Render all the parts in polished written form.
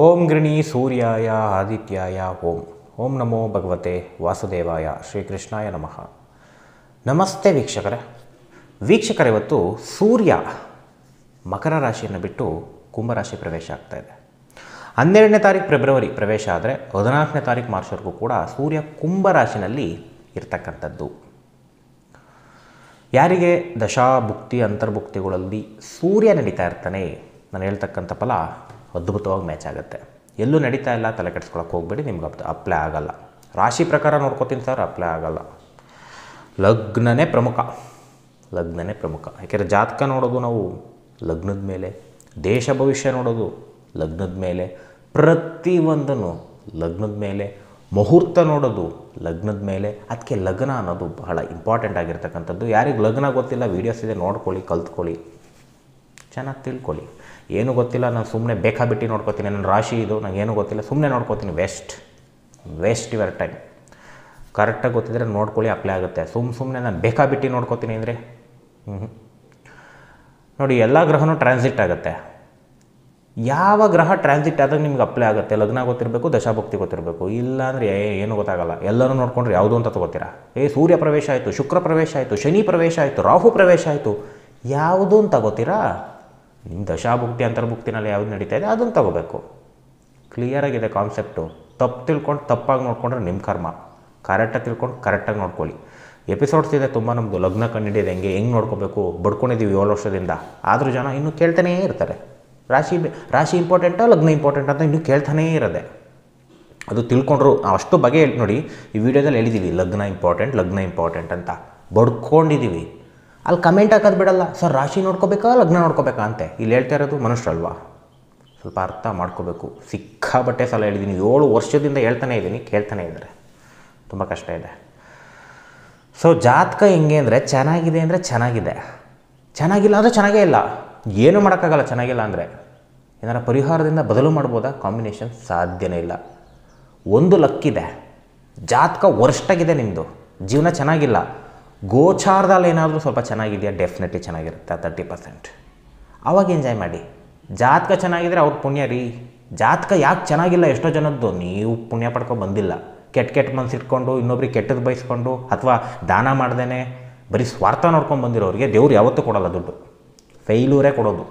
ಓಂ ಗೃಣಿ ಸೂರ್ಯಾಯ ಆದಿತ್ಯಾಯ ಓಂ ಓಂ ನಮೋ ಭಗವತೆ ವಾಸುದೇವಾಯ ಶ್ರೀಕೃಷ್ಣಾಯ ನಮಃ. ನಮಸ್ತೆ ವೀಕ್ಷಕರೇ, ಇವತ್ತು ಸೂರ್ಯ ಮಕರ ರಾಶಿಯನ್ನು ಬಿಟ್ಟು ಕುಂಭರಾಶಿ ಪ್ರವೇಶ ಆಗ್ತಾ ಇದೆ. 12ನೇ ತಾರೀಕು ಫೆಬ್ರವರಿ ಪ್ರವೇಶ ಆದರೆ 14ನೇ ತಾರೀಕು ಮಾರ್ಚ್ವರೆಗೂ ಕೂಡ ಸೂರ್ಯ ಕುಂಭರಾಶಿನಲ್ಲಿ ಇರ್ತಕ್ಕಂಥದ್ದು. ಯಾರಿಗೆ ದಶಾಭುಕ್ತಿ ಅಂತರ್ಭುಕ್ತಿಗಳಲ್ಲಿ ಸೂರ್ಯ ನಡೀತಾ ಇರ್ತಾನೆ, ನಾನು ಹೇಳ್ತಕ್ಕಂಥ ಫಲ ಅದ್ಭುತವಾಗಿ ಮ್ಯಾಚ್ ಆಗುತ್ತೆ. ಎಲ್ಲೂ ನಡೀತಾ ಇಲ್ಲ, ತಲೆ ಕೆಡಿಸ್ಕೊಳಕ್ಕೆ ಹೋಗ್ಬೇಡಿ, ನಿಮ್ಗೆ ಅಪ್ಲೈ ಆಗಲ್ಲ. ರಾಶಿ ಪ್ರಕಾರ ನೋಡ್ಕೋತೀನಿ ಸರ್, ಅಪ್ಲೈ ಆಗಲ್ಲ. ಲಗ್ನನೇ ಪ್ರಮುಖ. ಯಾಕೆಂದರೆ ಜಾತಕ ನೋಡೋದು ನಾವು ಲಗ್ನದ ಮೇಲೆ, ದೇಶ ಭವಿಷ್ಯ ನೋಡೋದು ಲಗ್ನದ ಮೇಲೆ, ಪ್ರತಿಯೊಂದನ್ನು ಲಗ್ನದ ಮೇಲೆ, ಮುಹೂರ್ತ ನೋಡೋದು ಲಗ್ನದ ಮೇಲೆ. ಅದಕ್ಕೆ ಲಗ್ನ ಅನ್ನೋದು ಬಹಳ ಇಂಪಾರ್ಟೆಂಟ್ ಆಗಿರ್ತಕ್ಕಂಥದ್ದು. ಯಾರಿಗೆ ಲಗ್ನ ಗೊತ್ತಿಲ್ಲ, ವೀಡಿಯೋಸ್ ಇದೆ, ನೋಡ್ಕೊಳ್ಳಿ, ಕಲ್ತ್ಕೊಳ್ಳಿ, ಚೆನ್ನಾಗಿ ತಿಳ್ಕೊಳ್ಳಿ. ಏನೂ ಗೊತ್ತಿಲ್ಲ, ನಾನು ಸುಮ್ಮನೆ ಬೇಕಾಬಿಟ್ಟು ನೋಡ್ಕೋತೀನಿ, ನನ್ನ ರಾಶಿ ಇದು, ನನಗೆ ಏನೂ ಗೊತ್ತಿಲ್ಲ, ಸುಮ್ಮನೆ ನೋಡ್ಕೋತೀನಿ, ವೇಸ್ಟ್ ಯುವರ್ ಟೈಮ್. ಕರೆಕ್ಟಾಗಿ ಗೊತ್ತಿದ್ರೆ ನೋಡ್ಕೊಳ್ಳಿ, ಅಪ್ಲೈ ಆಗುತ್ತೆ. ಸುಮ್ಮನೆ ನಾನು ಬೇಕಾಬಿಟ್ಟು ನೋಡ್ಕೋತೀನಿ ಅಂದರೆ ನೋಡಿ, ಎಲ್ಲ ಗ್ರಹನೂ ಟ್ರಾನ್ಸಿಟ್ ಆಗುತ್ತೆ. ಯಾವ ಗ್ರಹ ಟ್ರಾನ್ಸಿಟ್ ಆದಾಗ ನಿಮ್ಗೆ ಅಪ್ಲೈ ಆಗುತ್ತೆ? ಲಗ್ನ ಗೊತ್ತಿರಬೇಕು, ದಶಾಭುಕ್ತಿ ಗೊತ್ತಿರಬೇಕು. ಇಲ್ಲ ಅಂದರೆ ಏನು ಗೊತ್ತಾಗಲ್ಲ. ಎಲ್ಲರೂ ನೋಡ್ಕೊಂಡ್ರೆ ಯಾವುದು ಅಂತ ತಗೋತೀರಾ. ಸೂರ್ಯ ಪ್ರವೇಶ ಆಯಿತು, ಶುಕ್ರ ಪ್ರವೇಶ ಆಯಿತು, ಶನಿ ಪ್ರವೇಶ ಆಯಿತು, ರಾಹು ಪ್ರವೇಶ ಆಯಿತು, ಯಾವುದು ಅಂತ ತಗೋತೀರಾ? ನಿಮ್ಮ ದಶಾಭುಕ್ತಿ ಅಂತರ್ಭುಕ್ತಿನಲ್ಲಿ ಯಾವುದು ನಡೀತಾ ಇದೆ ಅದನ್ನು ತಗೋಬೇಕು. ಕ್ಲಿಯರಾಗಿದೆ ಕಾನ್ಸೆಪ್ಟು. ತಪ್ಪು ತಿಳ್ಕೊಂಡು ತಪ್ಪಾಗಿ ನೋಡ್ಕೊಂಡ್ರೆ ನಿಮ್ಮ ಕರ್ಮ. ಕರೆಕ್ಟಾಗಿ ತಿಳ್ಕೊಂಡು ಕರೆಕ್ಟಾಗಿ ನೋಡ್ಕೊಳ್ಳಿ. ಎಪಿಸೋಡ್ಸ್ ಇದೆ ತುಂಬ ನಮ್ಮದು. ಲಗ್ನ ಕಂಡಿಡಿಯೋದು ಹೆಂಗೆ ನೋಡ್ಕೋಬೇಕು ಬಡ್ಕೊಂಡಿದ್ದೀವಿ 7 ವರ್ಷದಿಂದ. ಆದರೂ ಜನ ಇನ್ನೂ ಕೇಳ್ತಾನೇ ಇರ್ತಾರೆ. ರಾಶಿ ಇಂಪಾರ್ಟೆಂಟಾ ಲಗ್ನ ಇಂಪಾರ್ಟೆಂಟ್ ಅಂತ ಇನ್ನೂ ಕೇಳ್ತಾನೇ ಇರೋದೆ. ಅದು ತಿಳ್ಕೊಂಡ್ರು ಅಷ್ಟು ಬಗೆ ನೋಡಿ, ಈ ವಿಡಿಯೋದಲ್ಲಿ ಹೇಳಿದ್ದೀವಿ ಲಗ್ನ ಇಂಪಾರ್ಟೆಂಟ್ ಅಂತ ಬಡ್ಕೊಂಡಿದ್ದೀವಿ. ಅಲ್ಲಿ ಕಮೆಂಟ್ ಹಾಕೋದು ಬಿಡಲ್ಲ, ಸರ್ ರಾಶಿ ನೋಡ್ಕೋಬೇಕಾ ಲಗ್ನ ನೋಡ್ಕೋಬೇಕಾ ಅಂತ. ಇಲ್ಲಿ ಹೇಳ್ತಾ ಇರೋದು ಮನುಷ್ಯರಲ್ವಾ, ಸ್ವಲ್ಪ ಅರ್ಥ ಮಾಡ್ಕೋಬೇಕು. ಸಿಕ್ಕಾಬಟ್ಟೆ ಸಲ ಹೇಳಿದ್ದೀನಿ, 7 ವರ್ಷದಿಂದ ಹೇಳ್ತಾನೆ ಇದ್ದೀನಿ, ಕೇಳ್ತಾನೆ ಇದ್ದಾರೆ. ತುಂಬ ಕಷ್ಟ ಇದೆ. ಸೊ ಜಾತಕ ಹೆಂಗೆ ಅಂದರೆ ಚೆನ್ನಾಗಿದೆ ಅಂದರೆ ಚೆನ್ನಾಗಿದೆ, ಚೆನ್ನಾಗಿಲ್ಲ ಅಂದರೆ ಚೆನ್ನಾಗೇ ಇಲ್ಲ. ಏನೂ ಮಾಡೋಕ್ಕಾಗಲ್ಲ ಚೆನ್ನಾಗಿಲ್ಲ ಅಂದರೆ. ಏನಾರ ಪರಿಹಾರದಿಂದ ಬದಲು ಮಾಡ್ಬೋದಾ? ಕಾಂಬಿನೇಷನ್ ಸಾಧ್ಯನೇ ಇಲ್ಲ. ಒಂದು ಲಕ್ಕಿದೆ, ಜಾತಕ ವರ್ಸ್ಟಾಗಿದೆ, ನಿಮ್ಮದು ಜೀವನ ಚೆನ್ನಾಗಿಲ್ಲ. ಗೋಚಾರದಲ್ಲಿ ಏನಾದರೂ ಸ್ವಲ್ಪ ಚೆನ್ನಾಗಿದೆಯಾ? ಡೆಫಿನೆಟ್ಲಿ ಚೆನ್ನಾಗಿರುತ್ತೆ, 30%. ಆವಾಗ ಎಂಜಾಯ್ ಮಾಡಿ. ಜಾತಕ ಚೆನ್ನಾಗಿದ್ರೆ ಅವ್ರ ಪುಣ್ಯ ರೀ. ಜಾತಕ ಯಾಕೆ ಚೆನ್ನಾಗಿಲ್ಲ ಎಷ್ಟೋ ಜನದ್ದು? ನೀವು ಪುಣ್ಯ ಪಡ್ಕೊಂಡು ಬಂದಿಲ್ಲ. ಕೆಟ್ಟ ಮನಸ್ಸು ಇಟ್ಕೊಂಡು ಇನ್ನೊಬ್ರಿಗೆ ಕೆಟ್ಟದ್ದು ಬಯಸ್ಕೊಂಡು ಅಥವಾ ದಾನ ಮಾಡ್ದೇ ಬರೀ ಸ್ವಾರ್ಥ ನೋಡ್ಕೊಂಡು ಬಂದಿರೋರಿಗೆ ದೇವ್ರು ಯಾವತ್ತೂ ಕೊಡೋಲ್ಲ ದುಡ್ಡು. ಫೇಲ್ಯೂರೇ ಕೊಡೋದು.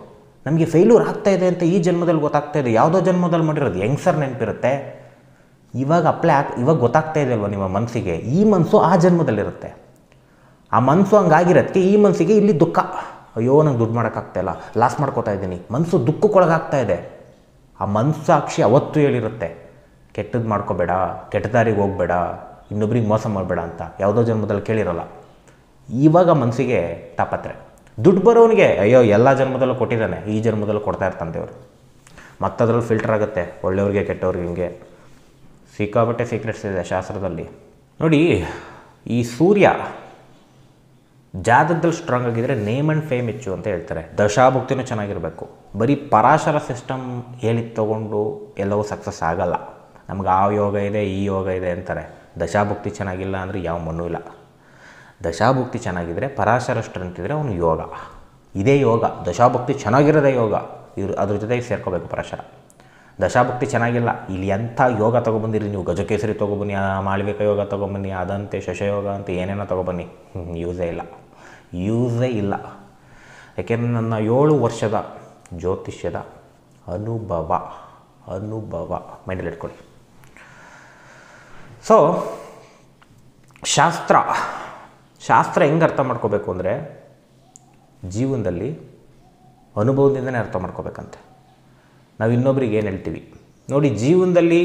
ನಮಗೆ ಫೇಲ್ಯೂರ್ ಆಗ್ತಾಯಿದೆ ಅಂತ ಈ ಜನ್ಮದಲ್ಲಿ ಗೊತ್ತಾಗ್ತಾ ಇದೆ. ಯಾವುದೋ ಜನ್ಮದಲ್ಲಿ ಮಾಡಿರೋದು ಹೆಂಗೆ ಸರ್ ನೆನಪಿರುತ್ತೆ? ಇವಾಗ ಇವಾಗ ಗೊತ್ತಾಗ್ತಾ ಇದೆ ಅಲ್ವ ನಿಮ್ಮ ಮನಸ್ಸಿಗೆ? ಈ ಮನಸ್ಸು ಆ ಜನ್ಮದಲ್ಲಿರುತ್ತೆ. ಆ ಮನಸ್ಸು ಹಂಗಾಗಿರೋದಕ್ಕೆ ಈ ಮನಸ್ಸಿಗೆ ಇಲ್ಲಿ ದುಃಖ. ಅಯ್ಯೋ ನಂಗೆ ದುಡ್ಡು ಮಾಡೋಕ್ಕಾಗ್ತಾಯಿಲ್ಲ, ಲಾಸ್ ಮಾಡ್ಕೋತಾ ಇದ್ದೀನಿ, ಮನಸ್ಸು ದುಃಖಕ್ಕೊಳಗಾಗ್ತಾ ಇದೆ. ಆ ಮನಸ್ಸಾಕ್ಷಿ ಅವತ್ತು ಹೇಳಿರುತ್ತೆ, ಕೆಟ್ಟದ್ದು ಮಾಡ್ಕೋಬೇಡ, ಕೆಟ್ಟ ದಾರಿಗೆ ಹೋಗಬೇಡ, ಇನ್ನೊಬ್ರಿಗೆ ಮೋಸ ಮಾಡಬೇಡ ಅಂತ. ಯಾವುದೋ ಜನ್ಮದಲ್ಲಿ ಕೇಳಿರೋಲ್ಲ. ಇವಾಗ ಮನಸ್ಸಿಗೆ ತಾಪತ್ರೆ. ದುಡ್ಡು ಬರೋನಿಗೆ ಅಯ್ಯೋ ಎಲ್ಲ ಜನ್ಮದಲ್ಲೂ ಕೊಟ್ಟಿದ್ದಾನೆ, ಈ ಜನ್ಮದಲ್ಲೂ ಕೊಡ್ತಾ ಇರ್ತಾನೆ ದೇವರು. ಮತ್ತದ್ರಲ್ಲಿ ಫಿಲ್ಟರ್ ಆಗುತ್ತೆ, ಒಳ್ಳೆಯವ್ರಿಗೆ ಕೆಟ್ಟವ್ರಿಗೆ. ಹಿಂಗೆ ಸಿಕ್ಕಾಬಟ್ಟೆ ಸೀಕ್ರೆಟ್ಸ್ ಇದೆ ಶಾಸ್ತ್ರದಲ್ಲಿ. ನೋಡಿ, ಈ ಸೂರ್ಯ ಜಾತಕದಲ್ಲಿ ಸ್ಟ್ರಾಂಗ್ ಆಗಿದ್ದರೆ ನೇಮ್ ಆ್ಯಂಡ್ ಫೇಮ್ ಹೆಚ್ಚು ಅಂತ ಹೇಳ್ತಾರೆ. ದಶಾಭುಕ್ತಿನೂ ಚೆನ್ನಾಗಿರಬೇಕು. ಬರೀ ಪರಾಶರ ಸಿಸ್ಟಮ್ ಹೇಳಿದ್ದು ತೊಗೊಂಡು ಎಲ್ಲವೂ ಸಕ್ಸಸ್ ಆಗಲ್ಲ. ನಮ್ಗೆ ಆ ಯೋಗ ಇದೆ, ಈ ಯೋಗ ಇದೆ ಅಂತಾರೆ. ದಶಾಭುಕ್ತಿ ಚೆನ್ನಾಗಿಲ್ಲ ಅಂದರೆ ಯಾವ ಮಣ್ಣು ಇಲ್ಲ. ದಶಾಭುಕ್ತಿ ಚೆನ್ನಾಗಿದ್ದರೆ, ಪರಾಶರ ಸ್ಟ್ರೆಂತ್ ಇದ್ದರೆ ಅವನು ಯೋಗ. ಇದೇ ಯೋಗ. ದಶಾಭುಕ್ತಿ ಚೆನ್ನಾಗಿರೋದೇ ಯೋಗ. ಅದ್ರ ಜೊತೆಗೆ ಸೇರ್ಕೋಬೇಕು ಪರಾಶರ. ದಶಾಭುಕ್ತಿ ಚೆನ್ನಾಗಿಲ್ಲ, ಇಲ್ಲಿ ಎಂಥ ಯೋಗ ತೊಗೊಬಂದಿರಿ ನೀವು. ಗಜಕೇಸರಿ ತೊಗೊಬನ್ನಿ, ಮಾಳವಿಕ ಯೋಗ ತೊಗೊಬನ್ನಿ, ಅದಂತೆ ಶಶಯೋಗ ಅಂತ ಏನೇನೋ ತೊಗೊಬನ್ನಿ, ಯೂಸೇ ಇಲ್ಲ. ಯಾಕೆಂದರೆ ನನ್ನ 7 ವರ್ಷದ ಜ್ಯೋತಿಷ್ಯದ ಅನುಭವ ಮೈಂಡಲ್ಲಿ ಇಟ್ಕೊಳ್ಳಿ. ಸೊ ಶಾಸ್ತ್ರ ಹೆಂಗೆ ಅರ್ಥ ಮಾಡ್ಕೋಬೇಕು ಅಂದರೆ, ಜೀವನದಲ್ಲಿ ಅನುಭವದಿಂದನೇ ಅರ್ಥ ಮಾಡ್ಕೋಬೇಕಂತೆ. ನಾವು ಇನ್ನೊಬ್ರಿಗೆ ಏನು ಹೇಳ್ತೀವಿ ನೋಡಿ, ಜೀವನದಲ್ಲಿ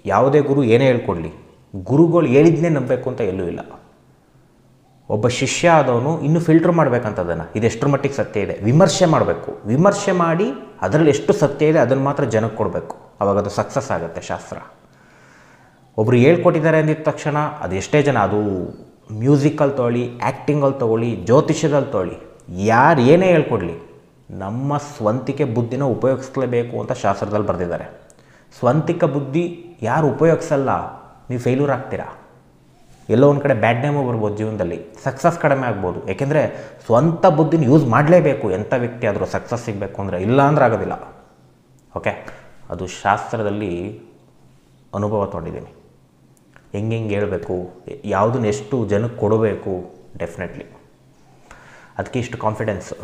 ಯಾವುದೇ ಗುರು ಏನೇ ಹೇಳ್ಕೊಡ್ಲಿ, ಗುರುಗಳು ಹೇಳಿದ್ನೇ ನಂಬಬೇಕು ಅಂತ ಎಲ್ಲೂ ಇಲ್ಲ. ಒಬ್ಬ ಶಿಷ್ಯ ಆದವನು ಇನ್ನೂ ಫಿಲ್ಟ್ರ್ ಮಾಡಬೇಕಂತದನ್ನು, ಇದೆಷ್ಟರ ಮಟ್ಟಿಗೆ ಸತ್ಯ ಇದೆ ವಿಮರ್ಶೆ ಮಾಡಬೇಕು. ವಿಮರ್ಶೆ ಮಾಡಿ ಅದರಲ್ಲಿ ಎಷ್ಟು ಸತ್ಯ ಇದೆ ಅದನ್ನು ಮಾತ್ರ ಜನಕ್ಕೆ ಕೊಡಬೇಕು. ಆವಾಗ ಅದು ಸಕ್ಸಸ್ ಆಗುತ್ತೆ ಶಾಸ್ತ್ರ. ಒಬ್ಬರು ಹೇಳ್ಕೊಟ್ಟಿದ್ದಾರೆ ಅಂದಿದ್ದ ತಕ್ಷಣ ಅದು ಎಷ್ಟೇ ಜನ, ಅದು ಮ್ಯೂಸಿಕಲ್ಲಿ ತೊಗೊಳ್ಳಿ, ಆ್ಯಕ್ಟಿಂಗಲ್ಲಿ ತೊಗೊಳ್ಳಿ, ಜ್ಯೋತಿಷ್ಯದಲ್ಲಿ ತೊಗೊಳ್ಳಿ, ಯಾರು ಏನೇ ಹೇಳ್ಕೊಡ್ಲಿ, ನಮ್ಮ ಸ್ವಂತಿಕೆ ಬುದ್ಧಿನ ಉಪಯೋಗಿಸ್ಲೇಬೇಕು ಅಂತ ಶಾಸ್ತ್ರದಲ್ಲಿ ಬರೆದಿದ್ದಾರೆ. ಸ್ವಂತಿಕ ಬುದ್ಧಿ ಯಾರು ಉಪಯೋಗಿಸಲ್ಲ, ನೀವು ಫೇಲ್ಯೂರ್ ಆಗ್ತೀರಾ. ಎಲ್ಲೋ ಒಂದು ಕಡೆ ಬ್ಯಾಡ್ ನೇಮು ಬರ್ಬೋದು, ಜೀವನದಲ್ಲಿ ಸಕ್ಸಸ್ ಕಡಿಮೆ ಆಗ್ಬೋದು. ಏಕೆಂದರೆ ಸ್ವಂತ ಬುದ್ಧಿನ ಯೂಸ್ ಮಾಡಲೇಬೇಕು. ಎಂಥ ವ್ಯಕ್ತಿ ಆದರೂ ಸಕ್ಸಸ್ ಸಿಗಬೇಕು ಅಂದರೆ, ಇಲ್ಲ ಅಂದ್ರೆ ಆಗೋದಿಲ್ಲ. ಓಕೆ, ಅದು ಶಾಸ್ತ್ರದಲ್ಲಿ ಅನುಭವ ತೊಗೊಂಡಿದ್ದೀನಿ. ಹೆಂಗೆ ಹೇಳಬೇಕು, ಯಾವುದನ್ನ ಎಷ್ಟು ಜನಕ್ಕೆ ಕೊಡಬೇಕು, ಡೆಫಿನೆಟ್ಲಿ ಅದಕ್ಕೆ ಇಷ್ಟು ಕಾನ್ಫಿಡೆನ್ಸು.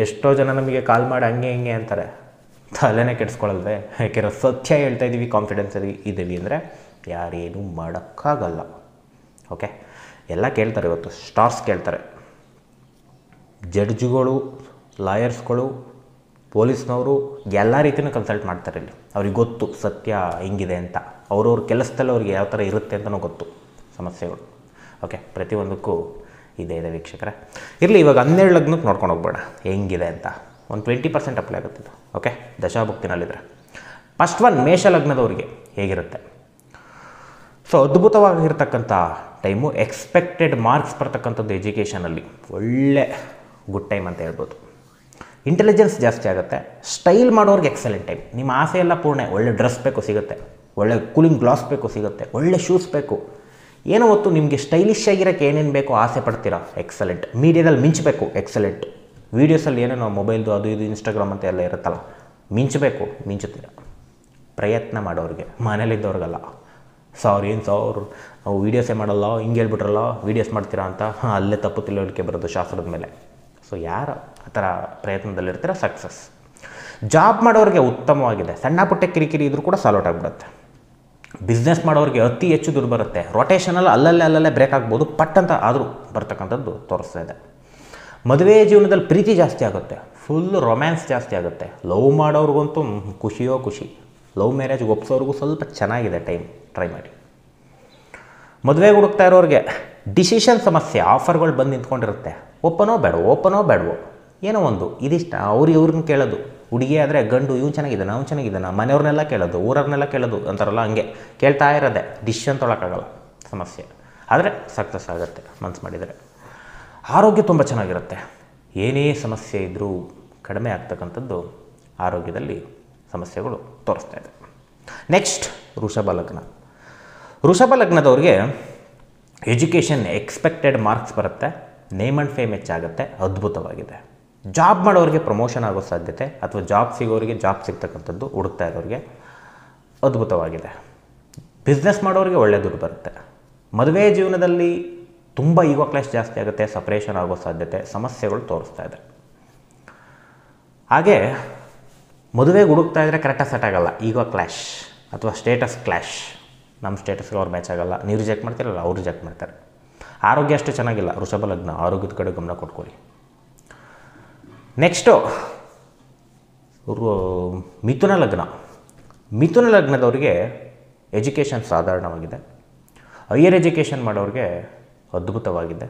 ಎಷ್ಟೋ ಜನ ನಮಗೆ ಕಾಲ್ ಮಾಡಿ ಹಂಗೆ ಹಿಂಗೆ ಅಂತಾರೆ, ತಲೆನೇ ಕೆಡಿಸ್ಕೊಳ್ಳಲ್ವೇ? ಯಾಕೆಂದ್ರೆ ಸತ್ಯ ಹೇಳ್ತಾ ಇದ್ದೀವಿ, ಕಾನ್ಫಿಡೆನ್ಸ್ ಇದ್ದೀವಿ ಅಂದರೆ ಯಾರೇನೂ ಮಾಡೋಕ್ಕಾಗಲ್ಲ. ಓಕೆ, ಎಲ್ಲ ಕೇಳ್ತಾರೆ. ಇವತ್ತು ಸ್ಟಾರ್ಸ್ ಕೇಳ್ತಾರೆ, ಜಡ್ಜ್ಗಳು, ಲಾಯರ್ಸ್ಗಳು, ಪೊಲೀಸ್ನವರು ಎಲ್ಲ ರೀತಿಯೂ ಕನ್ಸಲ್ಟ್ ಮಾಡ್ತಾರೆ. ಇಲ್ಲಿ ಅವ್ರಿಗೆ ಗೊತ್ತು ಸತ್ಯ ಹೆಂಗಿದೆ ಅಂತ, ಅವ್ರವ್ರ ಕೆಲಸದಲ್ಲಿ ಅವ್ರಿಗೆ ಯಾವ ಥರ ಇರುತ್ತೆ ಅಂತಲೂ ಗೊತ್ತು ಸಮಸ್ಯೆಗಳು. ಓಕೆ, ಪ್ರತಿಯೊಂದಕ್ಕೂ ಇದೆ ವೀಕ್ಷಕರೇ. ಇರಲಿ, ಇವಾಗ 12 ಲಗ್ನಕ್ಕೆ ನೋಡ್ಕೊಂಡು ಹೋಗ್ಬೇಡ ಹೆಂಗಿದೆ ಅಂತ. ಒಂದು 20% ಅಪ್ಲೈ ಆಗುತ್ತಿದ್ದು. ಓಕೆ, ದಶಾಭುಕ್ತಿನಲ್ಲಿದ್ದರೆ ಫಸ್ಟ್ ಒನ್ ಮೇಷ ಲಗ್ನದವ್ರಿಗೆ ಹೇಗಿರುತ್ತೆ? ಸೊ ಅದ್ಭುತವಾಗಿರ್ತಕ್ಕಂಥ ಟೈಮು, ಎಕ್ಸ್ಪೆಕ್ಟೆಡ್ ಮಾರ್ಕ್ಸ್ ಬರ್ತಕ್ಕಂಥದ್ದು ಎಜುಕೇಷನಲ್ಲಿ ಒಳ್ಳೆ ಗುಡ್ ಟೈಮ್ ಅಂತ ಹೇಳ್ಬೋದು. ಇಂಟೆಲಿಜೆನ್ಸ್ ಜಾಸ್ತಿ ಆಗುತ್ತೆ. ಸ್ಟೈಲ್ ಮಾಡೋರಿಗೆ ಎಕ್ಸಲೆಂಟ್ ಟೈಮ್. ನಿಮ್ಮ ಆಸೆ ಎಲ್ಲ ಪೂರ್ಣ. ಒಳ್ಳೆ ಡ್ರೆಸ್ ಬೇಕು ಸಿಗುತ್ತೆ, ಒಳ್ಳೆ ಕೂಲಿಂಗ್ ಗ್ಲಾಸ್ ಬೇಕು ಸಿಗುತ್ತೆ, ಒಳ್ಳೆ ಶೂಸ್ ಬೇಕು, ಏನೋ ಹೊತ್ತು ನಿಮಗೆ ಸ್ಟೈಲಿಶ್ ಆಗಿರೋಕ್ಕೆ ಏನೇನು ಬೇಕೋ ಆಸೆ ಪಡ್ತೀರಾ, ಎಕ್ಸಲೆಂಟ್. ಮೀಡಿಯಾದಲ್ಲಿ ಮಿಂಚಬೇಕು, ಎಕ್ಸಲೆಂಟ್. ವೀಡಿಯೋಸಲ್ಲಿ ಏನೇನೋ ಮೊಬೈಲ್ದು ಅದು ಇದು ಇನ್ಸ್ಟಾಗ್ರಾಮ್ ಅಂತ ಎಲ್ಲ ಇರುತ್ತಲ್ಲ, ಮಿಂಚಬೇಕು, ಮಿಂಚುತ್ತೀರ. ಪ್ರಯತ್ನ ಮಾಡೋರಿಗೆ, ಮನೇಲಿದ್ದವ್ರಿಗಲ್ಲ. ಏನು ಸಾವಿರ ನಾವು ವೀಡಿಯೋಸೇ ಮಾಡಲ್ಲ, ಹಿಂಗೆ ಹೇಳ್ಬಿಟ್ರಲ್ಲ ವೀಡಿಯೋಸ್ ಮಾಡ್ತೀರಾ ಅಂತ ಅಲ್ಲೇ ತಪ್ಪು ತಿಳುವಳಿಕೆ ಬರೋದು ಶಾಸ್ತ್ರದ ಮೇಲೆ. ಸೊ ಯಾರು ಆ ಥರ ಪ್ರಯತ್ನದಲ್ಲಿರ್ತೀರ, ಸಕ್ಸಸ್. ಜಾಬ್ ಮಾಡೋರಿಗೆ ಉತ್ತಮವಾಗಿದೆ. ಸಣ್ಣ ಪುಟ್ಟ ಕಿರಿಕಿರಿ ಇದ್ರೂ ಕೂಡ ಸಾಲ್ಔಟ್ ಆಗಿಬಿಡುತ್ತೆ. ಬಿಸ್ನೆಸ್ ಮಾಡೋರಿಗೆ ಅತಿ ಹೆಚ್ಚು ದುಡ್ಡು ಬರುತ್ತೆ. ರೊಟೇಷನಲ್ಲಿ ಅಲ್ಲಲ್ಲೇ ಬ್ರೇಕ್ ಆಗ್ಬೋದು, ಪಟ್ ಅಂತ ಆದರೂ ಬರ್ತಕ್ಕಂಥದ್ದು ತೋರಿಸ್ತಾ ಇದೆ. ಮದುವೆ ಜೀವನದಲ್ಲಿ ಪ್ರೀತಿ ಜಾಸ್ತಿ ಆಗುತ್ತೆ, ಫುಲ್ ರೊಮ್ಯಾನ್ಸ್ ಜಾಸ್ತಿ ಆಗುತ್ತೆ. ಲವ್ ಮಾಡೋರಿಗಂತೂ ಖುಷಿಯೋ ಖುಷಿ. ಲವ್ ಮ್ಯಾರೇಜ್ಗೆ ಒಪ್ಸೋರಿಗೂ ಸ್ವಲ್ಪ ಚೆನ್ನಾಗಿದೆ ಟೈಮ್, ಟ್ರೈ ಮಾಡಿ. ಮದುವೆಗೆ ಹುಡುಕ್ತಾ ಇರೋರಿಗೆ ಡಿಸಿಷನ್ ಸಮಸ್ಯೆ, ಆಫರ್ಗಳು ಬಂದು ನಿಂತ್ಕೊಂಡಿರುತ್ತೆ. ಓಪನೋ ಬೇಡವೋ ಏನೋ ಒಂದು ಇದಿಷ್ಟ, ಇವ್ರನ್ನ ಕೇಳೋದು. ಹುಡುಗಿ ಆದರೆ ಗಂಡು ಇವ್ನು ಚೆನ್ನಾಗಿದ್ದಾನೆ, ಅವ್ನು ಚೆನ್ನಾಗಿದ್ದಾನೆ, ಮನೆಯವ್ರನ್ನೆಲ್ಲ ಕೇಳೋದು, ಊರವ್ರನ್ನೆಲ್ಲ ಕೇಳೋದು ಅಂತಾರಲ್ಲ, ಹಂಗೆ ಕೇಳ್ತಾ ಇರೋದೆ. ಡಿಸಿಷನ್ ತೊಗೊಳಕ್ಕಾಗಲ್ಲ, ಸಮಸ್ಯೆ. ಆದರೆ ಸಕ್ಸಸ್ ಆಗುತ್ತೆ ಮನ್ಸು ಮಾಡಿದರೆ. ಆರೋಗ್ಯ ತುಂಬ ಚೆನ್ನಾಗಿರುತ್ತೆ. ಏನೇ ಸಮಸ್ಯೆ ಇದ್ದರೂ ಕಡಿಮೆ ಆಗ್ತಕ್ಕಂಥದ್ದು ಆರೋಗ್ಯದಲ್ಲಿ ಸಮಸ್ಯೆಗಳು ತೋರಿಸ್ತಾ ಇದೆ. ನೆಕ್ಸ್ಟ್ ವೃಷಭ ಲಗ್ನ. ವೃಷಭ ಲಗ್ನದವ್ರಿಗೆ ಎಜುಕೇಷನ್ ಎಕ್ಸ್ಪೆಕ್ಟೆಡ್ ಮಾರ್ಕ್ಸ್ ಬರುತ್ತೆ, ನೇಮ್ ಆ್ಯಂಡ್ ಫೇಮ್ ಹೆಚ್ಚಾಗುತ್ತೆ, ಅದ್ಭುತವಾಗಿದೆ. ಜಾಬ್ ಮಾಡೋರಿಗೆ ಪ್ರಮೋಷನ್ ಆಗೋ ಸಾಧ್ಯತೆ, ಅಥವಾ ಜಾಬ್ ಸಿಗೋರಿಗೆ ಜಾಬ್ ಸಿಗ್ತಕ್ಕಂಥದ್ದು ಹುಡುಕ್ತಾ ಇರೋರಿಗೆ ಅದ್ಭುತವಾಗಿದೆ. ಬಿಸ್ನೆಸ್ ಮಾಡೋರಿಗೆ ಒಳ್ಳೆ ದುಡ್ಡು ಬರುತ್ತೆ. ಮದುವೆ ಜೀವನದಲ್ಲಿ ತುಂಬ ಈಗೋ ಕ್ಲಾಶ್ ಜಾಸ್ತಿ ಆಗುತ್ತೆ, ಸಪ್ರೇಷನ್ ಆಗೋ ಸಾಧ್ಯತೆ, ಸಮಸ್ಯೆಗಳು ತೋರಿಸ್ತಾ ಇದೆ. ಹಾಗೆ ಮದುವೆಗೆ ಹುಡುಕ್ತಾ ಇದ್ದರೆ ಕರೆಕ್ಟಾಗಿ ಸೆಟ್ ಆಗೋಲ್ಲ, ಈಗೋ ಕ್ಲಾಶ್ ಅಥವಾ ಸ್ಟೇಟಸ್ ಕ್ಲಾಶ್. ನಮ್ಮ ಸ್ಟೇಟಸ್ಗೆ ಅವ್ರು ಮ್ಯಾಚ್ ಆಗೋಲ್ಲ, ನೀವು ರಿಜೆಕ್ಟ್ ಮಾಡ್ತೀರಲ್ಲ ಅವ್ರು ರಿಜೆಕ್ಟ್ ಮಾಡ್ತಾರೆ. ಆರೋಗ್ಯ ಅಷ್ಟು ಚೆನ್ನಾಗಿಲ್ಲ ವೃಷಭ ಲಗ್ನ, ಆರೋಗ್ಯದ ಕಡೆ ಗಮನ ಕೊಟ್ಕೊಳ್ಳಿ. ನೆಕ್ಸ್ಟು ಮಿಥುನ ಲಗ್ನ. ಮಿಥುನ ಲಗ್ನದವ್ರಿಗೆ ಎಜುಕೇಷನ್ ಸಾಧಾರಣವಾಗಿದೆ. ಹೈಯರ್ ಎಜುಕೇಷನ್ ಮಾಡೋರಿಗೆ ಅದ್ಭುತವಾಗಿದೆ.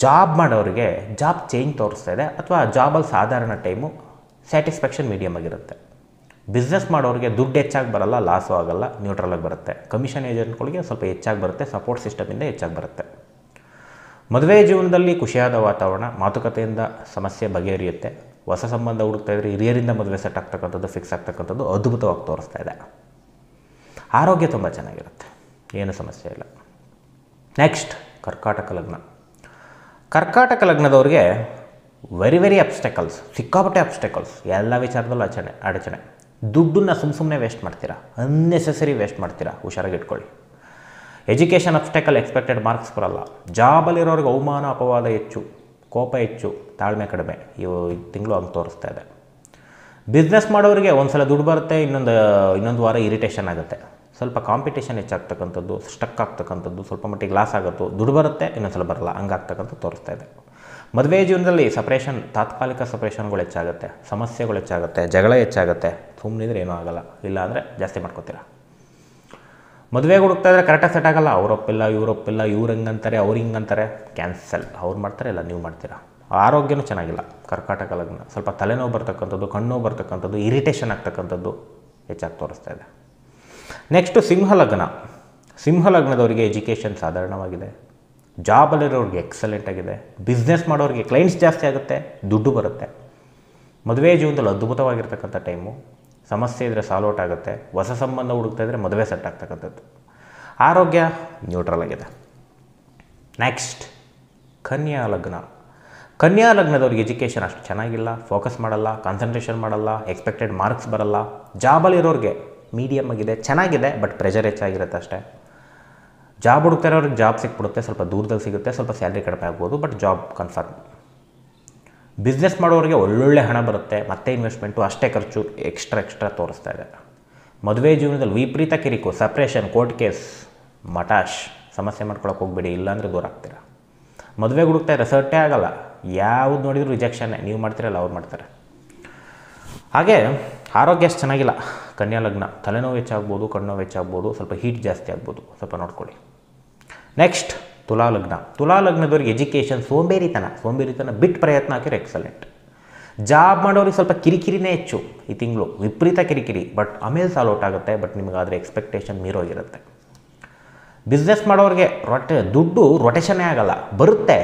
ಜಾಬ್ ಮಾಡೋರಿಗೆ ಜಾಬ್ ಚೇಂಜ್ ತೋರಿಸ್ತಾ ಇದೆ, ಅಥವಾ ಜಾಬಲ್ಲಿ ಸಾಧಾರಣ ಟೈಮು, ಸ್ಯಾಟಿಸ್ಫ್ಯಾಕ್ಷನ್ ಮೀಡಿಯಮ್ ಆಗಿರುತ್ತೆ. ಬಿಸ್ನೆಸ್ ಮಾಡೋರಿಗೆ ದುಡ್ಡು ಹೆಚ್ಚಾಗಿ ಬರಲ್ಲ, ಲಾಸು ಆಗೋಲ್ಲ, ನ್ಯೂಟ್ರಲಾಗಿ ಬರುತ್ತೆ. ಕಮಿಷನ್ ಏಜೆಂಟ್ಗಳಿಗೆ ಸ್ವಲ್ಪ ಹೆಚ್ಚಾಗಿ ಬರುತ್ತೆ, ಸಪೋರ್ಟ್ ಸಿಸ್ಟಮಿಂದ ಹೆಚ್ಚಾಗಿ ಬರುತ್ತೆ. ಮದುವೆ ಜೀವನದಲ್ಲಿ ಖುಷಿಯಾದ ವಾತಾವರಣ, ಮಾತುಕತೆಯಿಂದ ಸಮಸ್ಯೆ ಬಗೆಹರಿಯುತ್ತೆ. ಹೊಸ ಸಂಬಂಧ ಹುಡುಕ್ತಾ ಇದ್ರೆ ಹಿರಿಯರಿಂದ ಮದುವೆ ಸೆಟ್ ಆಗ್ತಕ್ಕಂಥದ್ದು, ಫಿಕ್ಸ್ ಆಗ್ತಕ್ಕಂಥದ್ದು ಅದ್ಭುತವಾಗಿ ತೋರಿಸ್ತಾ ಇದೆ. ಆರೋಗ್ಯ ತುಂಬ ಚೆನ್ನಾಗಿರುತ್ತೆ, ಏನು ಸಮಸ್ಯೆ ಇಲ್ಲ. ನೆಕ್ಸ್ಟ್ ಕರ್ಕಾಟಕ ಲಗ್ನ. ಕರ್ಕಾಟಕ ಲಗ್ನದವ್ರಿಗೆ ವೆರಿ ಅಬ್ಸ್ಟೆಕಲ್ಸ್, ಸಿಕ್ಕಾಪಟ್ಟೆ ಅಬ್ಸ್ಟೆಕಲ್ಸ್, ಎಲ್ಲ ವಿಚಾರದಲ್ಲೂ ಅಡಚಣೆ. ದುಡ್ಡನ್ನು ಸುಮ್ಮನೆ ವೇಸ್ಟ್ ಮಾಡ್ತೀರಾ, ಅನ್ನೆಸೆಸರಿ ವೇಸ್ಟ್ ಮಾಡ್ತೀರಾ, ಹುಷಾರಾಗಿ ಇಟ್ಕೊಳ್ಳಿ. ಎಜುಕೇಷನ್ ಅಬ್ಸ್ಟೆಕಲ್, ಎಕ್ಸ್ಪೆಕ್ಟೆಡ್ ಮಾರ್ಕ್ಸ್ ಬರಲ್ಲ. ಜಾಬಲ್ಲಿರೋರಿಗೆ ಅವಮಾನ ಅಪವಾದ ಹೆಚ್ಚು, ಕೋಪ ಹೆಚ್ಚು, ತಾಳ್ಮೆ ಕಡಿಮೆ. ಇವು ತಿಂಗಳು ಹಂಗೆ ತೋರಿಸ್ತಾ ಇದೆ. ಬಿಸ್ನೆಸ್ ಮಾಡೋರಿಗೆ ಒಂದು ಸಲ ದುಡ್ಡು ಬರುತ್ತೆ, ಇನ್ನೊಂದು ವಾರ ಇರಿಟೇಷನ್ ಆಗುತ್ತೆ. ಸ್ವಲ್ಪ ಕಾಂಪಿಟೇಷನ್ ಹೆಚ್ಚಾಗ್ತಕ್ಕಂಥದ್ದು, ಸ್ಟಕ್ ಆಗ್ತಕ್ಕಂಥದ್ದು, ಸ್ವಲ್ಪ ಮಟ್ಟಿಗೆ ಲಾಸ್ ಆಗುತ್ತೋ, ದುಡ್ಡು ಬರುತ್ತೆ ಇನ್ನೊಂದು ಸಲ ಬರಲ್ಲ, ಹಂಗಾಗ್ತಕ್ಕಂಥ ತೋರಿಸ್ತಾ ಇದೆ. ಮದುವೆ ಜೀವನದಲ್ಲಿ ಸಪ್ರೇಷನ್, ತಾತ್ಕಾಲಿಕ ಸಪ್ರೇಷನ್ಗಳು ಹೆಚ್ಚಾಗುತ್ತೆ, ಸಮಸ್ಯೆಗಳು ಹೆಚ್ಚಾಗುತ್ತೆ, ಜಗಳ ಹೆಚ್ಚಾಗುತ್ತೆ. ಸುಮ್ಮನಿದ್ರೆ ಏನೂ ಆಗೋಲ್ಲ, ಇಲ್ಲ ಅಂದರೆ ಜಾಸ್ತಿ ಮಾಡ್ಕೋತೀರ. ಮದುವೆಗೆ ಹುಡುಕ್ತಾ ಇದ್ರೆ ಕರೆಕ್ಟಾಗಿ ಸೆಟ್ ಆಗೋಲ್ಲ, ಅವರೊಪ್ಪಿಲ್ಲ ಇವರೊಪ್ಪಿಲ್ಲ, ಇವ್ರು ಹೆಂಗಂತಾರೆ ಅವ್ರು ಹಿಂಗಂತಾರೆ, ಕ್ಯಾನ್ಸಲ್. ಅವ್ರು ಮಾಡ್ತಾರೆ, ಇಲ್ಲ ನೀವು ಮಾಡ್ತೀರಾ. ಆರೋಗ್ಯನೂ ಚೆನ್ನಾಗಿಲ್ಲ ಕರ್ಕಾಟಕ ಲಗ್ನ. ಸ್ವಲ್ಪ ತಲೆನೋವು ಬರ್ತಕ್ಕಂಥದ್ದು, ಕಣ್ಣು ಬರ್ತಕ್ಕಂಥದ್ದು, ಇರಿಟೇಷನ್ ಆಗ್ತಕ್ಕಂಥದ್ದು ಹೆಚ್ಚಾಗಿ ತೋರಿಸ್ತಾ ಇದೆ. ನೆಕ್ಸ್ಟು ಸಿಂಹ ಲಗ್ನ. ಸಿಂಹ ಲಗ್ನದವರಿಗೆ ಎಜುಕೇಷನ್ ಸಾಧಾರಣವಾಗಿದೆ. ಜಾಬಲ್ಲಿರೋರಿಗೆ ಎಕ್ಸಲೆಂಟ್ ಆಗಿದೆ. ಬಿಸ್ನೆಸ್ ಮಾಡೋರಿಗೆ ಕ್ಲೈಂಟ್ಸ್ ಜಾಸ್ತಿ ಆಗುತ್ತೆ, ದುಡ್ಡು ಬರುತ್ತೆ. ಮದುವೆ ಜೀವನದಲ್ಲಿ ಅದ್ಭುತವಾಗಿರ್ತಕ್ಕಂಥ ಟೈಮು. ಸಮಸ್ಯೆ ಇದ್ದರೆ ಸಾಲ್ಔಟ್ ಆಗುತ್ತೆ. ಹೊಸ ಸಂಬಂಧ ಹುಡುಕ್ತಾ ಇದ್ದರೆ ಮದುವೆ ಸೆಟ್ ಆಗ್ತಕ್ಕಂಥದ್ದು. ಆರೋಗ್ಯ ನ್ಯೂಟ್ರಲ್ ಆಗಿದೆ. ನೆಕ್ಸ್ಟ್ ಕನ್ಯಾ ಲಗ್ನ. ಕನ್ಯಾ ಲಗ್ನದವ್ರಿಗೆ ಎಜುಕೇಷನ್ ಅಷ್ಟು ಚೆನ್ನಾಗಿಲ್ಲ, ಫೋಕಸ್ ಮಾಡಲ್ಲ, ಕಾನ್ಸಂಟ್ರೇಷನ್ ಮಾಡಲ್ಲ, ಎಕ್ಸ್ಪೆಕ್ಟೆಡ್ ಮಾರ್ಕ್ಸ್ ಬರಲ್ಲ. ಜಾಬಲ್ಲಿರೋರಿಗೆ ಮೀಡಿಯಮ್ ಆಗಿದೆ, ಚೆನ್ನಾಗಿದೆ, ಬಟ್ ಪ್ರೆಷರ್ ಹೆಚ್ಚಾಗಿರುತ್ತೆ ಅಷ್ಟೇ. ಜಾಬ್ ಹುಡುಕ್ತಾ ಇರೋರಿಗೆ ಜಾಬ್ ಸಿಕ್ಬಿಡುತ್ತೆ, ಸ್ವಲ್ಪ ದೂರದಲ್ಲಿ ಸಿಗುತ್ತೆ, ಸ್ವಲ್ಪ ಸ್ಯಾಲ್ರಿ ಕಡಿಮೆ ಆಗ್ಬೋದು, ಬಟ್ ಜಾಬ್ ಕನ್ಫರ್ಮ್. ಬಿಸ್ನೆಸ್ ಮಾಡೋರಿಗೆ ಒಳ್ಳೊಳ್ಳೆ ಹಣ ಬರುತ್ತೆ, ಮತ್ತೆ ಇನ್ವೆಸ್ಟ್ಮೆಂಟು ಅಷ್ಟೇ ಖರ್ಚು, ಎಕ್ಸ್ಟ್ರಾ ತೋರಿಸ್ತಾ ಇದೆ. ಮದುವೆ ಜೀವನದಲ್ಲಿ ವಿಪರೀತ ಕಿರಿಕು, ಸಪ್ರೇಷನ್, ಕೋರ್ಟ್ ಕೇಸ್, ಮಟಾಶ್, ಸಮಸ್ಯೆ ಮಾಡ್ಕೊಳಕ್ಕೆ ಹೋಗ್ಬೇಡಿ, ಇಲ್ಲಾಂದರೆ ದೂರ ಆಗ್ತೀರಾ. ಮದುವೆ ಹುಡುಕ್ತಾ ಇದ್ರೆ ಸೆಟ್ಟೇ ಆಗಲ್ಲ, ಯಾವುದು ನೋಡಿದ್ರು ರಿಜೆಕ್ಷನ್ನೇ, ನೀವು ಮಾಡ್ತೀರಲ್ಲ ಅವ್ರು ಮಾಡ್ತಾರೆ. ಹಾಗೆ ಆರೋಗ್ಯ ಅಷ್ಟು ಚೆನ್ನಾಗಿಲ್ಲ ಕನ್ಯಾ ಲಗ್ನ, ತಲೆನೋವು ಹೆಚ್ಚಾಗ್ಬೋದು, ಕಣ್ಣು ಹೆಚ್ಚಾಗ್ಬೋದು, ಸ್ವಲ್ಪ ಹೀಟ್ ಜಾಸ್ತಿ ಆಗ್ಬೋದು, ಸ್ವಲ್ಪ ನೋಡ್ಕೊಳ್ಳಿ. ನೆಕ್ಸ್ಟ್ ತುಲಾ ಲಗ್ನ. ತುಲಾ ಲಗ್ನದವ್ರಿಗೆ ಎಜುಕೇಷನ್ ಸೋಂಬೇರಿತನ ಬಿಟ್ಟು ಪ್ರಯತ್ನ ಹಾಕಿದ್ರೆ ಎಕ್ಸಲೆಂಟ್. ಜಾಬ್ ಮಾಡೋರಿಗೆ ಸ್ವಲ್ಪ ಕಿರಿಕಿರಿನೇ ಹೆಚ್ಚು ಈ ತಿಂಗಳು, ವಿಪರೀತ ಕಿರಿಕಿರಿ, ಬಟ್ ಆಮೇಲೆ ಸಾಲ್ ಔಟ್ ಆಗುತ್ತೆ, ಬಟ್ ನಿಮಗಾದರೆ ಎಕ್ಸ್ಪೆಕ್ಟೇಷನ್ ಮೀರೋಗಿರುತ್ತೆ. ಬಿಸ್ನೆಸ್ ಮಾಡೋರಿಗೆ ದುಡ್ಡು ರೊಟೇಷನ್ನೇ ಆಗಲ್ಲ, ಬರುತ್ತೆ,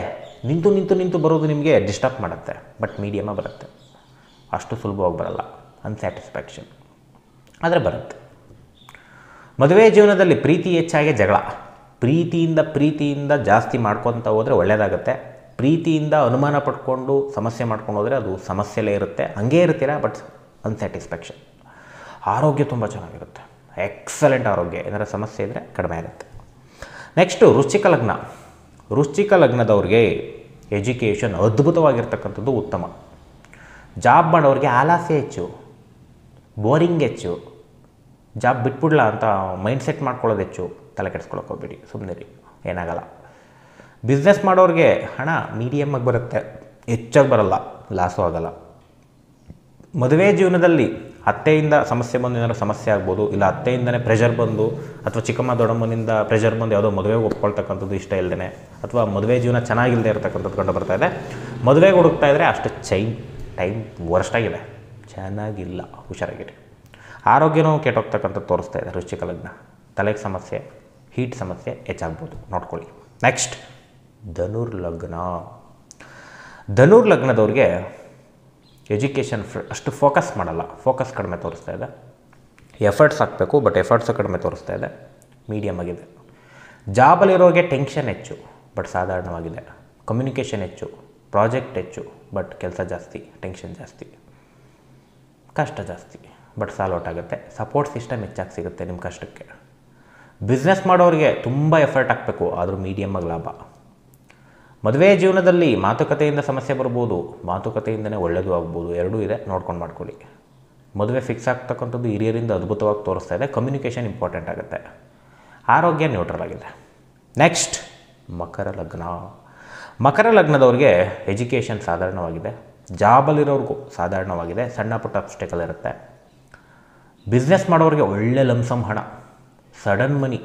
ನಿಂತು ಬರೋದು ನಿಮಗೆ ಡಿಸ್ಟರ್ಬ್ ಮಾಡುತ್ತೆ, ಬಟ್ ಮೀಡಿಯಮ ಬರುತ್ತೆ, ಅಷ್ಟು ಸುಲಭವಾಗಿ ಬರಲ್ಲ, ಅನ್ಸ್ಯಾಟಿಸ್ಫ್ಯಾಕ್ಷನ್ ಆದರೆ ಬರುತ್ತೆ. ಮದುವೆ ಜೀವನದಲ್ಲಿ ಪ್ರೀತಿ ಹೆಚ್ಚಾಗಿ ಜಗಳ, ಪ್ರೀತಿಯಿಂದ ಜಾಸ್ತಿ ಮಾಡ್ಕೊತ ಹೋದರೆ ಒಳ್ಳೆಯದಾಗುತ್ತೆ. ಪ್ರೀತಿಯಿಂದ ಅನುಮಾನ ಪಡ್ಕೊಂಡು ಸಮಸ್ಯೆ ಮಾಡ್ಕೊಂಡು ಹೋದರೆ ಅದು ಸಮಸ್ಯೆಲೇ ಇರುತ್ತೆ, ಹಂಗೇ ಇರ್ತೀರಾ, ಬಟ್ ಅನ್ಸ್ಯಾಟಿಸ್ಫ್ಯಾಕ್ಷನ್. ಆರೋಗ್ಯ ತುಂಬ ಚೆನ್ನಾಗಿರುತ್ತೆ, ಎಕ್ಸಲೆಂಟ್ ಆರೋಗ್ಯ, ಏನಾರ ಸಮಸ್ಯೆ ಇದ್ದರೆ ಕಡಿಮೆ ಆಗುತ್ತೆ. ನೆಕ್ಸ್ಟು ವೃಶ್ಚಿಕ ಲಗ್ನದವ್ರಿಗೆ ಎಜುಕೇಷನ್ ಅದ್ಭುತವಾಗಿರ್ತಕ್ಕಂಥದ್ದು ಉತ್ತಮ. ಜಾಬ್ ಮಾಡೋರಿಗೆ ಆಲಸ್ಯ ಹೆಚ್ಚು, ಬೋರಿಂಗ್ ಹೆಚ್ಚು, ಜಾಬ್ ಬಿಟ್ಬಿಡ್ಲಾ ಅಂತ ಮೈಂಡ್ಸೆಟ್ ಮಾಡ್ಕೊಳ್ಳೋದು ಹೆಚ್ಚು, ತಲೆ ಕೆಡಿಸ್ಕೊಳಕ್ಕೆ ಹೋಗ್ಬೇಡಿ, ಸುಮ್ಮನೆ ಏನಾಗಲ್ಲ. ಬಿಸ್ನೆಸ್ ಮಾಡೋರಿಗೆ ಹಣ ಮೀಡಿಯಮ್ಮಾಗಿ ಬರುತ್ತೆ, ಹೆಚ್ಚಾಗಿ ಬರಲ್ಲ, ಲಾಸು ಆಗಲ್ಲ. ಮದುವೆ ಜೀವನದಲ್ಲಿ ಅತ್ತೆಯಿಂದ ಸಮಸ್ಯೆ ಬಂದು ಏನಾದ್ರು ಸಮಸ್ಯೆ ಆಗ್ಬೋದು, ಇಲ್ಲ ಅತ್ತೆಯಿಂದನೇ ಪ್ರೆಷರ್ ಬಂದು, ಅಥವಾ ಚಿಕ್ಕಮ್ಮ ದೊಡ್ಡಮ್ಮನಿಂದ ಪ್ರೆಷರ್ ಬಂದು ಯಾವುದೋ ಮದುವೆಗೆ ಒಪ್ಕೊಳ್ತಕ್ಕಂಥದ್ದು ಇಷ್ಟ ಇಲ್ಲದೇ, ಅಥವಾ ಮದುವೆ ಜೀವನ ಚೆನ್ನಾಗಿಲ್ಲದೆ ಇರತಕ್ಕಂಥದ್ದು ಕಂಡು ಬರ್ತಾ ಇದೆ. ಮದುವೆಗೆ ಹುಡುಕ್ತಾ ಇದ್ದರೆ ಅಷ್ಟು ಟೈಮ್ ವರ್ಸ್ಟಾಗಿದೆ, ಚೆನ್ನಾಗಿಲ್ಲ, ಹುಷಾರಾಗಿರಿ. ಆರೋಗ್ಯನೂ ಕೆಟ್ಟೋಗ್ತಕ್ಕಂಥದ್ದು ತೋರಿಸ್ತಾ ಇದೆ ವೃಶ್ಚಿಕ ಲಗ್ನ. ತಲೆಗೆ ಸಮಸ್ಯೆ, ಹೀಟ್ ಸಮಸ್ಯೆ ಹೆಚ್ಚಾಗ್ಬೋದು, ನೋಡ್ಕೊಳ್ಳಿ. ನೆಕ್ಸ್ಟ್ ಧನುರ್ ಲಗ್ನದವ್ರಿಗೆ ಎಜುಕೇಷನ್ ಅಷ್ಟು ಫೋಕಸ್ ಮಾಡಲ್ಲ, ಫೋಕಸ್ ಕಡಿಮೆ ತೋರಿಸ್ತಾ ಇದೆ. ಎಫರ್ಟ್ಸ್ ಹಾಕಬೇಕು, ಬಟ್ ಎಫರ್ಟ್ಸು ಕಡಿಮೆ ತೋರಿಸ್ತಾ ಇದೆ, ಮೀಡಿಯಮ್ ಆಗಿದೆ. ಜಾಬಲ್ಲಿರೋರಿಗೆ ಟೆನ್ಷನ್ ಹೆಚ್ಚು, ಬಟ್ ಸಾಧಾರಣವಾಗಿದೆ. ಕಮ್ಯುನಿಕೇಷನ್ ಹೆಚ್ಚು, ಪ್ರಾಜೆಕ್ಟ್ ಹೆಚ್ಚು, ಬಟ್ ಕೆಲಸ ಜಾಸ್ತಿ, ಟೆನ್ಷನ್ ಜಾಸ್ತಿ, ಕಷ್ಟ ಜಾಸ್ತಿ, ಬಟ್ ಸಾಲ್ ಔಟ್ ಆಗುತ್ತೆ. ಸಪೋರ್ಟ್ ಸಿಸ್ಟಮ್ ಹೆಚ್ಚಾಗಿ ಸಿಗುತ್ತೆ ನಿಮ್ಮ ಕಷ್ಟಕ್ಕೆ. ಬಿಸ್ನೆಸ್ ಮಾಡೋರಿಗೆ ತುಂಬ ಎಫರ್ಟ್ ಹಾಕಬೇಕು, ಆದರೂ ಮೀಡಿಯಮ್ಮಾಗಿ ಲಾಭ. ಮದುವೆ ಜೀವನದಲ್ಲಿ ಮಾತುಕತೆಯಿಂದ ಸಮಸ್ಯೆ ಬರ್ಬೋದು, ಮಾತುಕತೆಯಿಂದನೇ ಒಳ್ಳೆಯದು ಆಗ್ಬೋದು, ಎರಡೂ ಇದೆ, ನೋಡ್ಕೊಂಡು ಮಾಡ್ಕೊಳ್ಳಿ. ಮದುವೆ ಫಿಕ್ಸ್ ಆಗ್ತಕ್ಕಂಥದ್ದು ಹಿರಿಯರಿಂದ ಅದ್ಭುತವಾಗಿ ತೋರಿಸ್ತಾ ಇದೆ, ಕಮ್ಯುನಿಕೇಷನ್ ಇಂಪಾರ್ಟೆಂಟ್ ಆಗುತ್ತೆ. ಆರೋಗ್ಯ ನ್ಯೂಟ್ರಲ್ ಆಗಿದೆ. ನೆಕ್ಸ್ಟ್ ಮಕರ ಲಗ್ನದವ್ರಿಗೆ ಎಜುಕೇಷನ್ ಸಾಧಾರಣವಾಗಿದೆ, ಜಾಬಲ್ಲಿರೋರ್ಗೂ ಸಾಧಾರಣವಾಗಿದೆ, ಸಣ್ಣ ಪುಟ್ಟ ಅಬ್ಸ್ಟೆಕಲ್ ಇರುತ್ತೆ. ಬಿಸ್ನೆಸ್ ಮಾಡೋರಿಗೆ ಒಳ್ಳೆ ಲಂಸಮ್ ಹಣ, ಸಡನ್ ಮನಿ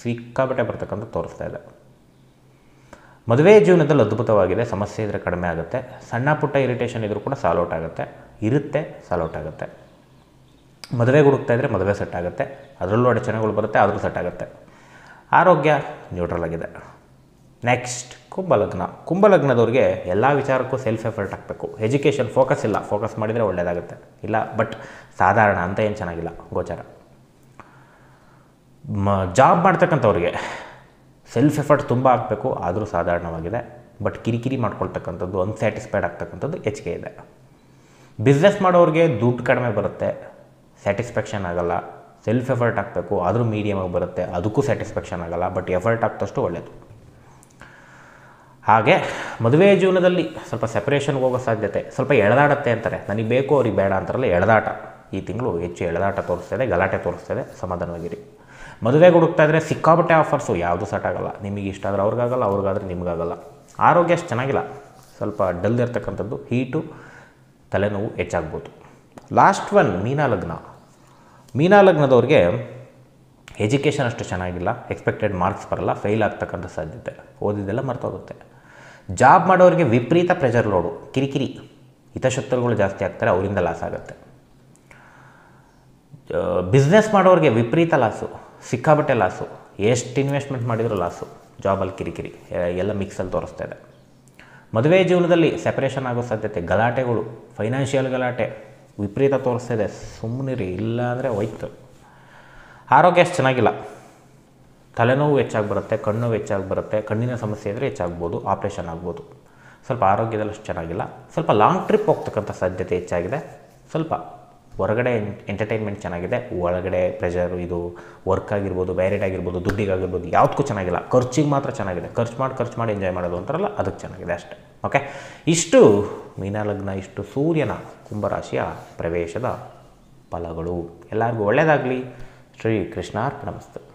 ಸಿಕ್ಕಾಬಟ್ಟೆ ಬರ್ತಕ್ಕಂಥ ತೋರಿಸ್ತಾ ಇದೆ. ಮದುವೆ ಜೀವನದಲ್ಲಿ ಅದ್ಭುತವಾಗಿದೆ, ಸಮಸ್ಯೆ ಇದ್ದರೆ ಕಡಿಮೆ ಆಗುತ್ತೆ, ಸಣ್ಣ ಪುಟ್ಟ ಇರಿಟೇಷನ್ ಇದ್ರೂ ಕೂಡ ಸಾಲ್ ಔಟ್ ಆಗುತ್ತೆ, ಸಾಲ್ ಔಟ್ ಆಗುತ್ತೆ. ಮದುವೆಗೆ ಹುಡುಕ್ತಾ ಇದ್ದರೆ ಮದುವೆ ಸೆಟ್ ಆಗುತ್ತೆ, ಅದರಲ್ಲೂ ಅಡಚಣೆಗಳು ಬರುತ್ತೆ, ಆದರೂ ಸೆಟ್ ಆಗುತ್ತೆ. ಆರೋಗ್ಯ ನ್ಯೂಟ್ರಲ್ ಆಗಿದೆ. ನೆಕ್ಸ್ಟ್ ಕುಂಭಲಗ್ನದವ್ರಿಗೆ ಎಲ್ಲ ವಿಚಾರಕ್ಕೂ ಸೆಲ್ಫ್ ಎಫರ್ಟ್ ಹಾಕಬೇಕು. ಎಜುಕೇಷನ್ ಫೋಕಸ್ ಇಲ್ಲ, ಫೋಕಸ್ ಮಾಡಿದರೆ ಒಳ್ಳೆಯದಾಗುತ್ತೆ, ಇಲ್ಲ ಬಟ್ ಸಾಧಾರಣ ಅಂತ ಏನು ಚೆನ್ನಾಗಿಲ್ಲ, ಗೋಚಾರ. ಜಾಬ್ ಮಾಡ್ತಕ್ಕಂಥವ್ರಿಗೆ ಸೆಲ್ಫ್ ಎಫರ್ಟ್ ತುಂಬ ಹಾಕಬೇಕು, ಆದರೂ ಸಾಧಾರಣವಾಗಿದೆ, ಬಟ್ ಕಿರಿಕಿರಿ ಮಾಡ್ಕೊಳ್ತಕ್ಕಂಥದ್ದು, ಅನ್ಸ್ಯಾಟಿಸ್ಫೈಡ್ ಆಗ್ತಕ್ಕಂಥದ್ದು ಹೆಚ್ಚಿಗೆ ಇದೆ. ಬಿಸ್ನೆಸ್ ಮಾಡೋರಿಗೆ ದುಡ್ಡು ಕಡಿಮೆ ಬರುತ್ತೆ, ಸ್ಯಾಟಿಸ್ಫ್ಯಾಕ್ಷನ್ ಆಗಲ್ಲ. ಸೆಲ್ಫ್ ಎಫರ್ಟ್ ಹಾಕಬೇಕು, ಆದರೂ ಮೀಡಿಯಮಾಗಿ ಬರುತ್ತೆ, ಅದಕ್ಕೂ ಸ್ಯಾಟಿಸ್ಫ್ಯಾಕ್ಷನ್ ಆಗಲ್ಲ, ಬಟ್ ಎಫರ್ಟ್ ಹಾಕ್ತಷ್ಟು ಒಳ್ಳೆಯದು. ಹಾಗೆ ಮದುವೆ ಜೀವನದಲ್ಲಿ ಸ್ವಲ್ಪ ಸೆಪರೇಷನ್ಗೆ ಹೋಗೋ ಸಾಧ್ಯತೆ, ಸ್ವಲ್ಪ ಎಳೆದಾಡತ್ತೆ ಅಂತಾರೆ, ನನಗೆ ಬೇಕು ಅವ್ರಿಗೆ ಬೇಡ ಅಂತಾರಲ್ಲ, ಎಳೆದಾಟ ಈ ತಿಂಗಳು ಹೆಚ್ಚು ಎಳೆದಾಟ ತೋರಿಸ್ತಾ ಇದೆ, ಗಲಾಟೆ ತೋರಿಸ್ತಾ ಇದೆ, ಸಮಾಧಾನವಾಗಿರಿ. ಮದುವೆಗೆ ಹುಡುಕ್ತಾ ಇದ್ದರೆ ಸಿಕ್ಕಾಬಟ್ಟೆ ಆಫರ್ಸು, ಯಾವುದು ಸೆಟ್ ಆಗಲ್ಲ, ನಿಮಗೆ ಇಷ್ಟ ಆದರೆ ಅವ್ರಿಗಾಗಲ್ಲ, ಅವ್ರಿಗಾದ್ರೆ ನಿಮಗಾಗಲ್ಲ. ಆರೋಗ್ಯ ಅಷ್ಟು ಚೆನ್ನಾಗಿಲ್ಲ, ಸ್ವಲ್ಪ ಡಲ್ ಇರ್ತಕ್ಕಂಥದ್ದು, ಹೀಟು, ತಲೆನೋವು ಹೆಚ್ಚಾಗ್ಬೋದು. ಲಾಸ್ಟ್ ಒನ್ ಮೀನಾಲಗ್ನದವ್ರಿಗೆ ಎಜುಕೇಷನ್ ಅಷ್ಟು ಚೆನ್ನಾಗಿಲ್ಲ, ಎಕ್ಸ್ಪೆಕ್ಟೆಡ್ ಮಾರ್ಕ್ಸ್ ಬರಲ್ಲ, ಫೇಲ್ ಆಗ್ತಕ್ಕಂಥ ಸಾಧ್ಯತೆ, ಓದಿದ್ದೆಲ್ಲ ಮರ್ತೋಗುತ್ತೆ. ಜಾಬ್ ಮಾಡೋರಿಗೆ ವಿಪರೀತ ಪ್ರೆಷರ್ ಲೋಡು, ಕಿರಿಕಿರಿ, ಹಿತಶತ್ರುಗಳು ಜಾಸ್ತಿ ಆಗ್ತಾರೆ, ಅವರಿಂದ ಲಾಸ್ ಆಗುತ್ತೆ. ಬಿಸ್ನೆಸ್ ಮಾಡೋರಿಗೆ ವಿಪರೀತ ಲಾಸು, ಸಿಕ್ಕಾಬಟ್ಟೆ ಲಾಸು, ಎಷ್ಟು ಇನ್ವೆಸ್ಟ್ಮೆಂಟ್ ಮಾಡಿದರೂ ಲಾಸು, ಜಾಬಲ್ಲಿ ಕಿರಿಕಿರಿ, ಎಲ್ಲ ಮಿಕ್ಸಲ್ಲಿ ತೋರಿಸ್ತಾ ಇದೆ. ಮದುವೆ ಜೀವನದಲ್ಲಿ ಸೆಪರೇಷನ್ ಆಗೋ ಸಾಧ್ಯತೆ, ಗಲಾಟೆಗಳು, ಫೈನಾನ್ಷಿಯಲ್ ಗಲಾಟೆ ವಿಪರೀತ ತೋರಿಸ್ತಾ ಇದೆ, ಸುಮ್ಮನಿರಿ, ಇಲ್ಲ ಅಂದರೆ ಹೋಯ್ತು. ಆರೋಗ್ಯ ಅಷ್ಟು ಚೆನ್ನಾಗಿಲ್ಲ, ತಲೆನೋವು ಹೆಚ್ಚಾಗಿ ಬರುತ್ತೆ, ಕಣ್ಣು ಹೆಚ್ಚಾಗಿ ಬರುತ್ತೆ, ಕಣ್ಣಿನ ಸಮಸ್ಯೆ ಇದ್ದರೆ ಹೆಚ್ಚಾಗ್ಬೋದು, ಆಪ್ರೇಷನ್ ಆಗ್ಬೋದು. ಸ್ವಲ್ಪ ಆರೋಗ್ಯದಲ್ಲಿ ಅಷ್ಟು ಚೆನ್ನಾಗಿಲ್ಲ. ಸ್ವಲ್ಪ ಲಾಂಗ್ ಟ್ರಿಪ್ ಹೋಗ್ತಕ್ಕಂಥ ಸಾಧ್ಯತೆ ಹೆಚ್ಚಾಗಿದೆ. ಸ್ವಲ್ಪ ಹೊರಗಡೆ ಎಂಟರ್ಟೈನ್ಮೆಂಟ್ ಚೆನ್ನಾಗಿದೆ, ಒಳಗಡೆ ಪ್ರೆಷರು, ಇದು ವರ್ಕ್ ಆಗಿರ್ಬೋದು, ಬ್ಯಾರೆಡ್ ಆಗಿರ್ಬೋದು, ದುಡ್ಡಿಗಾಗಿರ್ಬೋದು, ಯಾವುದಕ್ಕೂ ಚೆನ್ನಾಗಿಲ್ಲ. ಖರ್ಚಿಗೆ ಮಾತ್ರ ಚೆನ್ನಾಗಿದೆ. ಖರ್ಚು ಮಾಡಿ ಎಂಜಾಯ್ ಮಾಡೋದು ಅಂತಾರಲ್ಲ, ಅದಕ್ಕೆ ಚೆನ್ನಾಗಿದೆ ಅಷ್ಟೇ. ಓಕೆ, ಇಷ್ಟು ಮೀನಲಗ್ನ, ಇಷ್ಟು ಸೂರ್ಯನ ಕುಂಭರಾಶಿಯ ಪ್ರವೇಶದ ಫಲಗಳು. ಎಲ್ಲರಿಗೂ ಒಳ್ಳೆಯದಾಗಲಿ. ಶ್ರೀ ಕೃಷ್ಣಾರ್ಪಣಮಸ್ತು.